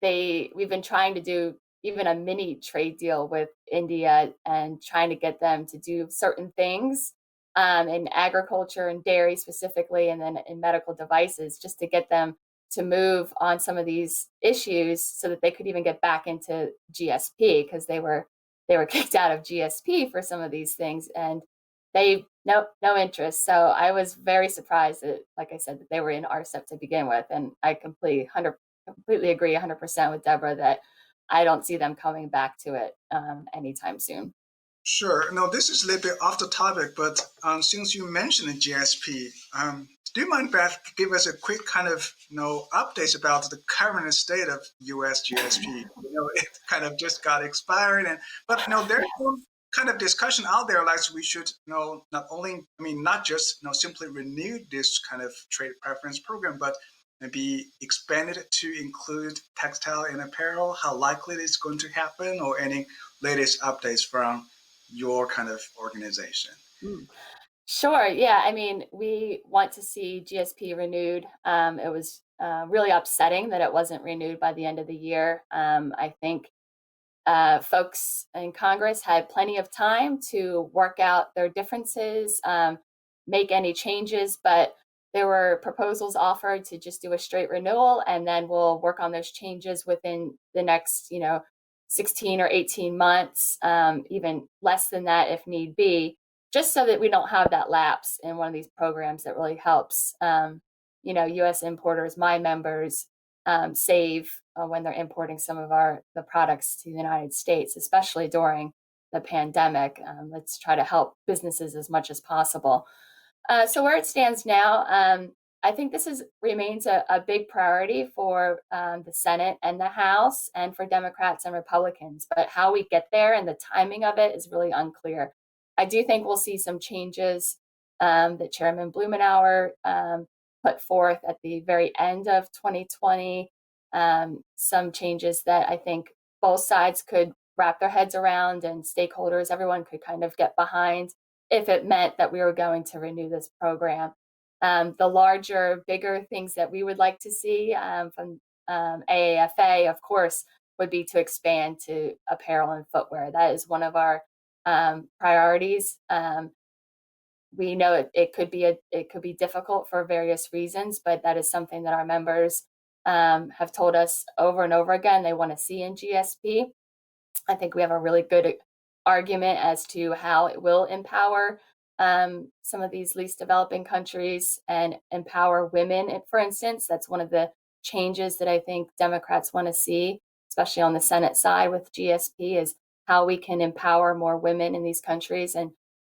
we've been trying to do even a mini trade deal with India and trying to get them to do certain things in agriculture and dairy specifically, and then in medical devices, just to get them to move on some of these issues so that they could even get back into GSP, because they were kicked out of GSP for some of these things, and they no interest. So I was very surprised that, like I said, that they were in RCEP to begin with, and I completely agree 100% with Deborah that I don't see them coming back to it anytime soon. Sure. No, this is a little bit off the topic, but since you mentioned the GSP, do you mind, Beth, give us a quick kind of updates about the current state of U.S. GSP? It kind of just got expired, but there's some kind of discussion out there, like we should not only, not just simply renew this kind of trade preference program, but maybe expanded to include textile and apparel. How likely it's going to happen, or any latest updates from your kind of organization? Sure. Yeah. I mean, we want to see GSP renewed. It was really upsetting that it wasn't renewed by the end of the year. I think folks in Congress had plenty of time to work out their differences, make any changes, but there were proposals offered to just do a straight renewal, and then we'll work on those changes within the next, 16 or 18 months, even less than that if need be, just so that we don't have that lapse in one of these programs that really helps, U.S. importers, my members, save when they're importing some of the products to the United States, especially during the pandemic. Let's try to help businesses as much as possible. So where it stands now, I think this remains a big priority for the Senate and the House, and for Democrats and Republicans. But how we get there and the timing of it is really unclear. I do think we'll see some changes that Chairman Blumenauer put forth at the very end of 2020. Some changes that I think both sides could wrap their heads around, and stakeholders, everyone could kind of get behind, if it meant that we were going to renew this program. The larger, bigger things that we would like to see from AAFA, of course, would be to expand to apparel and footwear. That is one of our priorities. We know it could be difficult for various reasons, but that is something that our members have told us over and over again they want to see in GSP. I think we have a really good argument as to how it will empower some of these least developing countries and empower women. For instance, that's one of the changes that I think Democrats want to see, especially on the Senate side with GSP, is how we can empower more women in these countries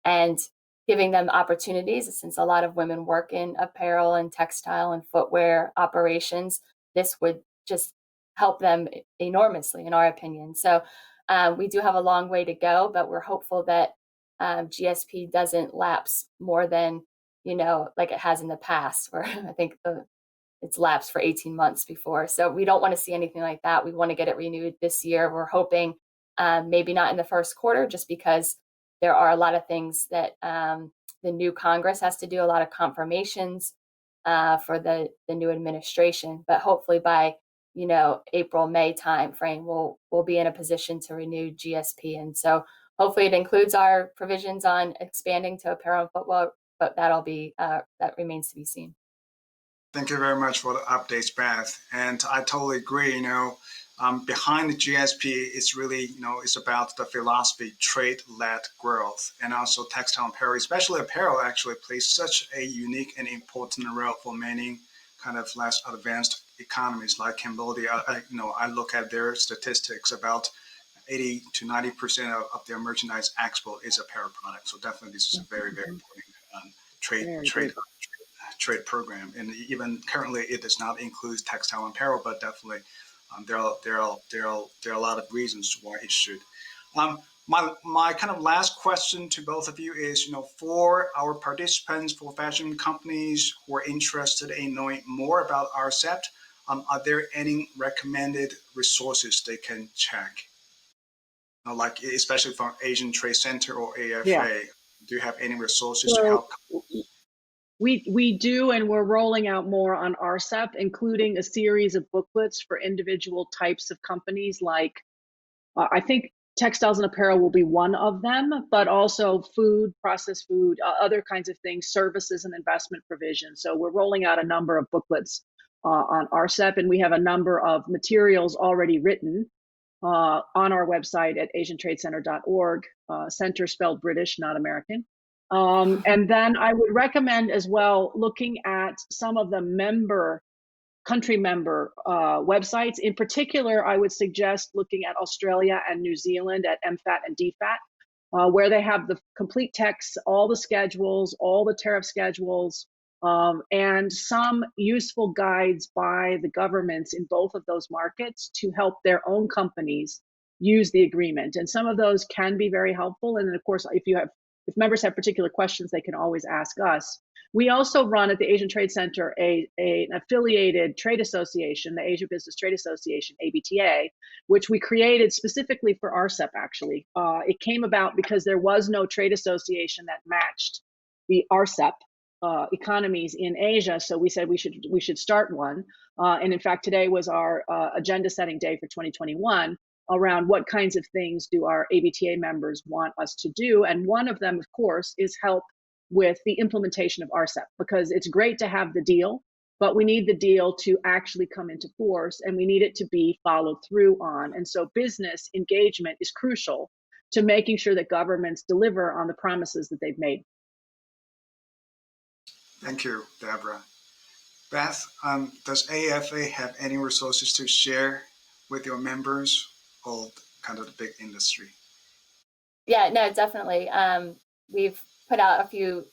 and giving them opportunities. Since a lot of women work in apparel and textile and footwear operations, this would just help them enormously, in our opinion. So we do have a long way to go, but we're hopeful that GSP doesn't lapse more than, like it has in the past, where I think it's lapsed for 18 months before. So we don't want to see anything like that. We want to get it renewed this year. We're hoping maybe not in the first quarter, just because there are a lot of things that the new Congress has to do, a lot of confirmations for the new administration. But hopefully by April, May timeframe, we'll be in a position to renew GSP. And so hopefully it includes our provisions on expanding to apparel and footwear, but that remains to be seen. Thank you very much for the updates, Beth. And I totally agree. Behind the GSP, it's really, it's about the philosophy, trade-led growth, and also textile and apparel, especially apparel, actually plays such a unique and important role for many kind of less advanced economies like Cambodia. I look at their statistics, about 80 to 90% of their merchandise export is apparel products. So definitely, this is a very, very important trade program, and even currently it does not include textile and apparel, but definitely there are a lot of reasons why it should. My kind of last question to both of you is, for our participants, for fashion companies who are interested in knowing more about RCEP, are there any recommended resources they can check? Like especially from Asian Trade Center or AFA, Yeah. do you have any resources to help? We do, and we're rolling out more on RCEP, including a series of booklets for individual types of companies. Like I think textiles and apparel will be one of them, but also food, processed food, other kinds of things, services and investment provision. So we're rolling out a number of booklets on RCEP, and we have a number of materials already written on our website at asiantradecenter.org, center spelled British, not American. And then I would recommend as well looking at some of the country member websites. In particular, I would suggest looking at Australia and New Zealand at MFAT and DFAT, where they have the complete text, all the schedules, all the tariff schedules, and some useful guides by the governments in both of those markets to help their own companies use the agreement. And some of those can be very helpful. And then, of course, if members have particular questions, they can always ask us. We also run at the Asian Trade Center an affiliated trade association, the Asia Business Trade Association, ABTA, which we created specifically for RCEP, actually. It came about because there was no trade association that matched the RCEP economies in Asia. So we said we should start one. And in fact, today was our agenda setting day for 2021. Around what kinds of things do our ABTA members want us to do. And one of them, of course, is help with the implementation of RCEP, because it's great to have the deal, but we need the deal to actually come into force, and we need it to be followed through on. And so business engagement is crucial to making sure that governments deliver on the promises that they've made. Thank you, Deborah. Beth, does AFA have any resources to share with your members or kind of the big industry? Yeah, no, definitely. We've put out a few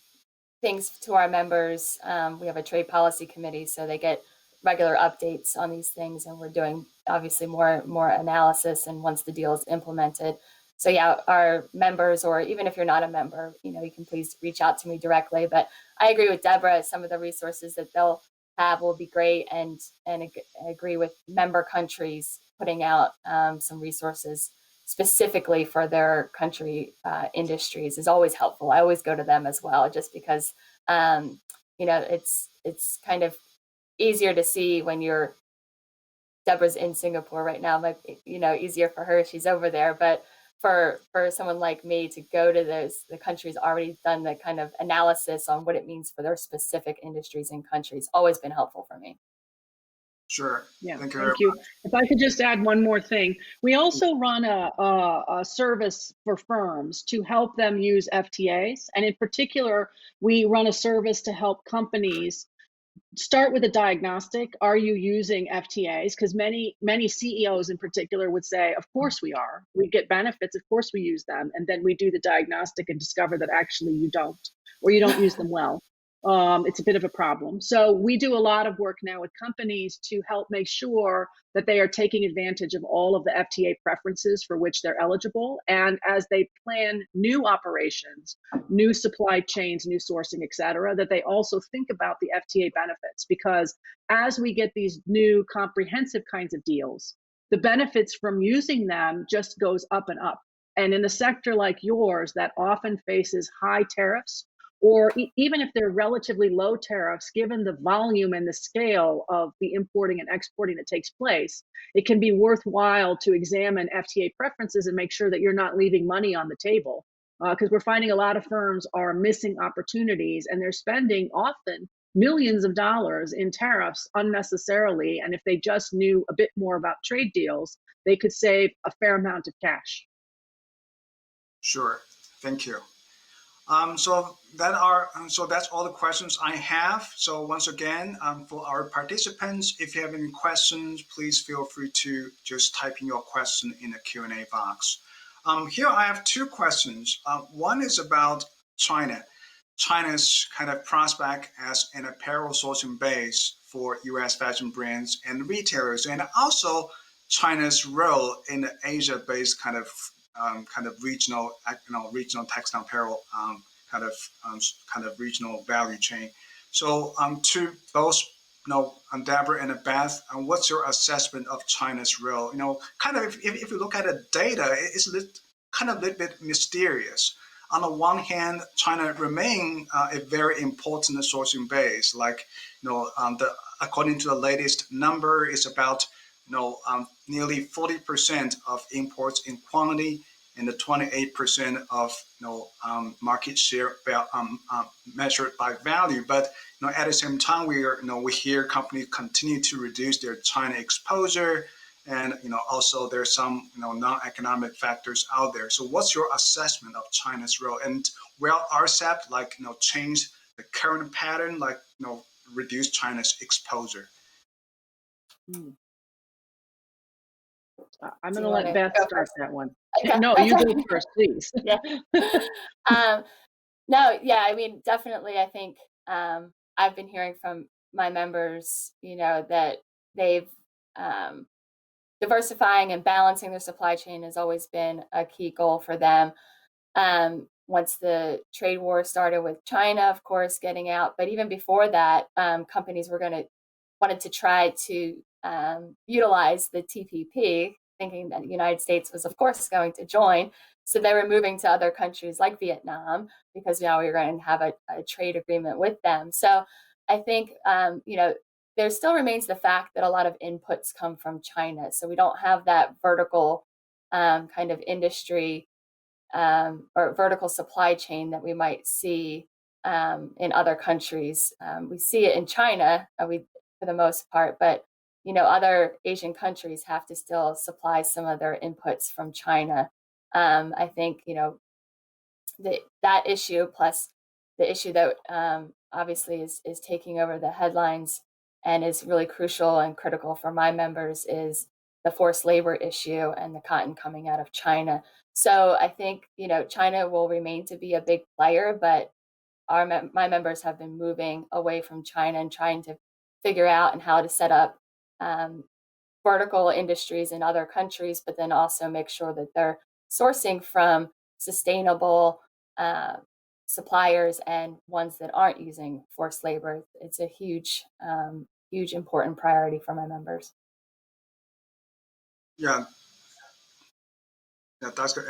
things to our members. We have a trade policy committee, so they get regular updates on these things, and we're doing obviously more analysis and once the deal is implemented. So yeah, our members, or even if you're not a member, you can please reach out to me directly. But I agree with Deborah, some of the resources that they'll have will be great, and I agree with member countries putting out some resources specifically for their country industries is always helpful. I always go to them as well, just because it's kind of easier to see when Deborah's in Singapore right now. Might be, easier for her, she's over there, but for someone like me to go to the countries already done the kind of analysis on what it means for their specific industries and countries, always been helpful for me. Sure. Yeah, thank you. If I could just add one more thing, we also run a service for firms to help them use FTAs, and in particular, we run a service to help companies start with a diagnostic. Are you using FTAs? Because many CEOs in particular would say, of course we are. We get benefits, of course we use them. And then we do the diagnostic and discover that actually you don't, or you don't use them well. it's a bit of a problem. So we do a lot of work now with companies to help make sure that they are taking advantage of all of the FTA preferences for which they're eligible. And as they plan new operations, new supply chains, new sourcing, et cetera, that they also think about the FTA benefits. Because as we get these new comprehensive kinds of deals, the benefits from using them just goes up and up. And in a sector like yours that often faces high tariffs, or even if they're relatively low tariffs, given the volume and the scale of the importing and exporting that takes place, it can be worthwhile to examine FTA preferences and make sure that you're not leaving money on the table. Because we're finding a lot of firms are missing opportunities and they're spending often millions of dollars in tariffs unnecessarily. And if they just knew a bit more about trade deals, they could save a fair amount of cash. Sure. Thank you. So that's all the questions I have. So once again, for our participants, if you have any questions, please feel free to just type in your question in the Q&A box. Here I have two questions. One is about China. China's kind of prospect as an apparel sourcing base for U.S. fashion brands and retailers, and also China's role in the Asia-based kind of regional, regional textile apparel kind of regional value chain. So to both, Deborah and Beth, what's your assessment of China's role? Kind of if you look at the data, it's kind of a little bit mysterious. On the one hand, China remains a very important sourcing base. Like, according to the latest number, it's about nearly 40% of imports in quantity and the 28% of market share measured by value. But at the same time, we hear companies continue to reduce their China exposure, and also there's some non-economic factors out there. So what's your assessment of China's role? And will RCEP change the current pattern, reduce China's exposure? I'm going to let Beth start that one. Okay. No, you go first, please. Yeah. No, yeah, I mean, definitely, I think I've been hearing from my members, that they've diversifying and balancing their supply chain has always been a key goal for them. Once the trade war started with China, of course, getting out, but even before that, companies wanted to try to utilize the TPP, thinking that the United States was, of course, going to join. So they were moving to other countries like Vietnam because now we were going to have a trade agreement with them. So I think, there still remains the fact that a lot of inputs come from China. So we don't have that vertical kind of industry or vertical supply chain that we might see in other countries. We see it in China for the most part, but other Asian countries have to still supply some of their inputs from China. I think that issue plus the issue that obviously is taking over the headlines and is really crucial and critical for my members is the forced labor issue and the cotton coming out of China. So I think China will remain to be a big player, but my members have been moving away from China and trying to figure out and how to set up vertical industries in other countries, but then also make sure that they're sourcing from sustainable suppliers and ones that aren't using forced labor. It's a huge, important priority for my members. Yeah, that's good.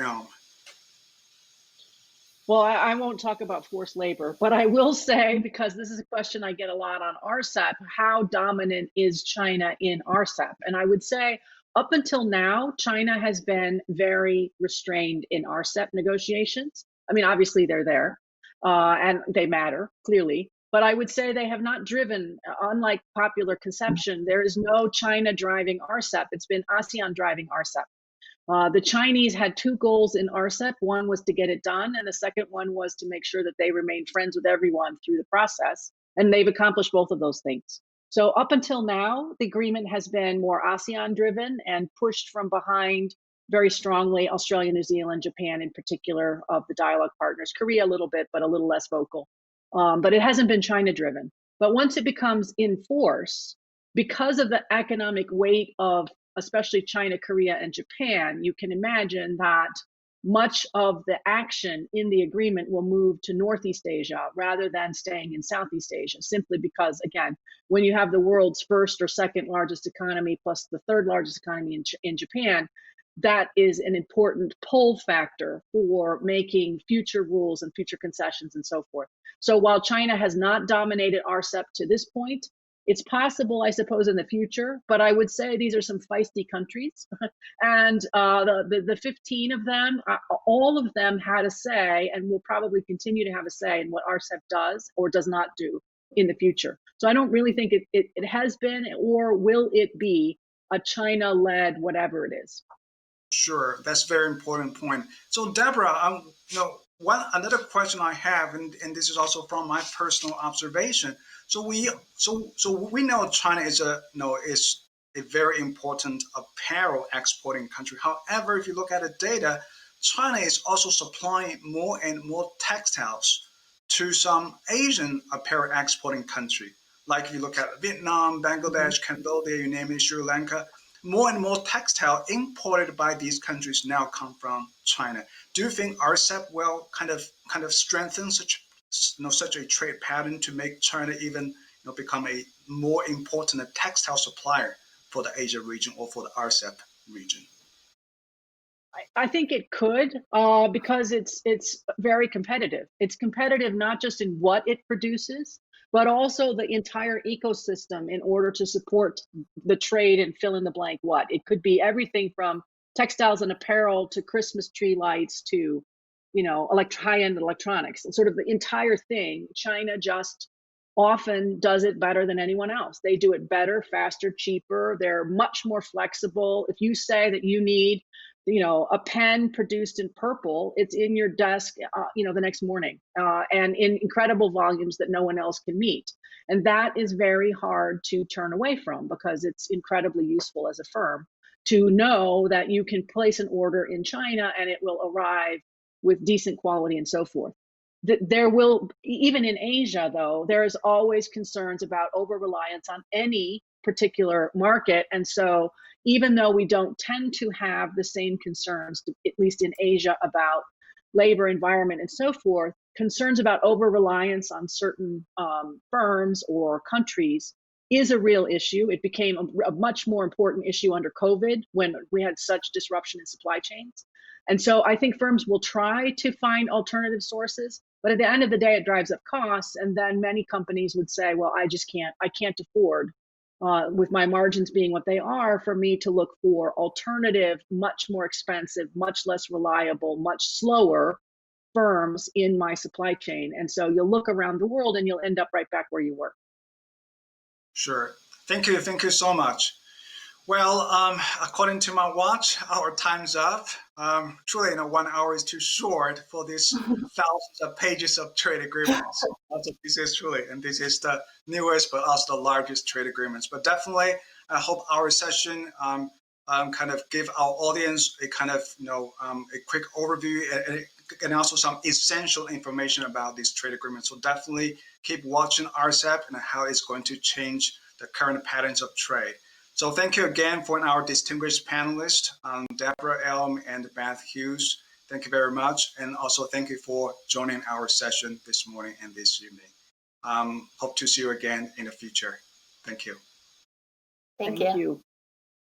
Well, I won't talk about forced labor, but I will say, because this is a question I get a lot on RCEP, how dominant is China in RCEP? And I would say up until now, China has been very restrained in RCEP negotiations. I mean, obviously they're there and they matter, clearly. But I would say they have not driven, unlike popular conception, there is no China driving RCEP. It's been ASEAN driving RCEP. The Chinese had two goals in RCEP. One was to get it done, and the second one was to make sure that they remained friends with everyone through the process. And they've accomplished both of those things. So up until now, the agreement has been more ASEAN driven and pushed from behind very strongly Australia, New Zealand, Japan in particular of the dialogue partners, Korea a little bit, but a little less vocal. but it hasn't been China driven. But once it becomes in force, because of the economic weight of especially China, Korea, and Japan, you can imagine that much of the action in the agreement will move to Northeast Asia rather than staying in Southeast Asia, simply because, again, when you have the world's first or second largest economy plus the third largest economy in Japan, that is an important pull factor for making future rules and future concessions and so forth. So while China has not dominated RCEP to this point, it's possible, I suppose, in the future, but I would say these are some feisty countries. And the 15 of them, all of them had a say and will probably continue to have a say in what RCEP does or does not do in the future. So I don't really think it has been or will it be a China-led whatever it is. Sure, that's a very important point. So, Deborah, another question I have, and this is also from my personal observation. So we know China is a very important apparel exporting country. However, if you look at the data, China is also supplying more and more textiles to some Asian apparel exporting country. Like if you look at Vietnam, Bangladesh, Cambodia, you name it, Sri Lanka, more and more textile imported by these countries now come from China. Do you think RCEP will kind of strengthen such a trade pattern to make China even become a more important textile supplier for the Asia region or for the RCEP region? I think it could because it's very competitive. It's competitive not just in what it produces, but also the entire ecosystem in order to support the trade and fill in the blank what. It could be everything from textiles and apparel to Christmas tree lights to, high-end electronics. And sort of the entire thing, China just often does it better than anyone else. They do it better, faster, cheaper. They're much more flexible. If you say that you need a pen produced in purple, it's in your desk, the next morning, and in incredible volumes that no one else can meet. And that is very hard to turn away from because it's incredibly useful as a firm to know that you can place an order in China and it will arrive with decent quality and so forth. There will, even in Asia, though, there is always concerns about over-reliance on any particular market. And so even though we don't tend to have the same concerns, at least in Asia, about labor, environment, and so forth, concerns about over-reliance on certain firms or countries is a real issue. It became a much more important issue under COVID when we had such disruption in supply chains. And so I think firms will try to find alternative sources, but at the end of the day, it drives up costs. And then many companies would say, well, I can't afford, with my margins being what they are, for me to look for alternative, much more expensive, much less reliable, much slower firms in my supply chain. And so you'll look around the world and you'll end up right back where you were. Sure. Thank you. Thank you so much. Well, according to my watch, our time's up. Truly, 1 hour is too short for these thousands of pages of trade agreements. This is truly, and this is the newest, but also the largest trade agreements. But definitely, I hope our session kind of give our audience a kind of, a quick overview and also some essential information about these trade agreements. So definitely keep watching RCEP and how it's going to change the current patterns of trade. So thank you again for our distinguished panelists, Deborah Elm and Beth Hughes. Thank you very much. And also thank you for joining our session this morning and this evening. Hope to see you again in the future. Thank you. Thank you.